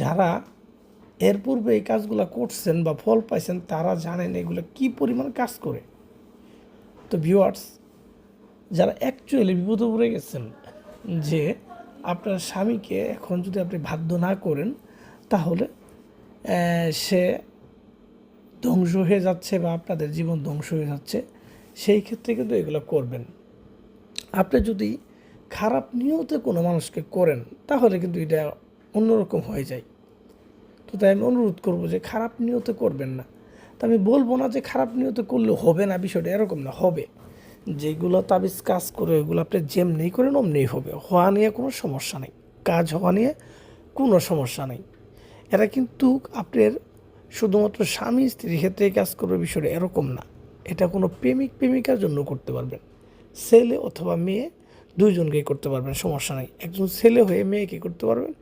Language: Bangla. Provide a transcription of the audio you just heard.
যারা এর পূর্বে এই কাজগুলো করছেন বা ফল পাইছেন তারা জানেন এগুলো কি পরিমাণ কাজ করে। তো ভিউয়ার্স, যারা অ্যাকচুয়ালি বিপদে পড়ে গেছেন যে আপনার স্বামীকে এখন যদি আপনি বাধ্য না করেন তাহলে সে ধ্বংস হয়ে যাচ্ছে বা আপনাদের জীবন ধ্বংস হয়ে যাচ্ছে, সেই ক্ষেত্রে কিন্তু এগুলো করবেন। আপনি যদি খারাপ নিয়তে কোনো মানুষকে করেন তাহলে কিন্তু এটা অন্যরকম হয়ে যায়। তো তাই আমি অনুরোধ করবো যে খারাপ নিয়তে করবেন না। তা আমি বলবো না যে খারাপ নিয়তে করলে হবে না, বিষয়টা এরকম না, হবে। যেগুলো তাবিজ কাজ করে ওগুলো আপনি যেমনি করেন অমনি হবে, হওয়া নিয়ে কোনো সমস্যা নেই, কাজ হওয়া নিয়ে কোনো সমস্যা নেই। এরা কিন্তু আপনার শুধুমাত্র স্বামী স্ত্রীর ক্ষেত্রে কাজ করবে, বিষয়টা এরকম না। এটা কোনো প্রেমিক প্রেমিকার জন্য করতে পারবেন, ছেলে অথবা মেয়ে দুইজনকেই করতে পারবেন, সমস্যা নেই। একজন ছেলে হয়ে মেয়েকে করতে পারবেন,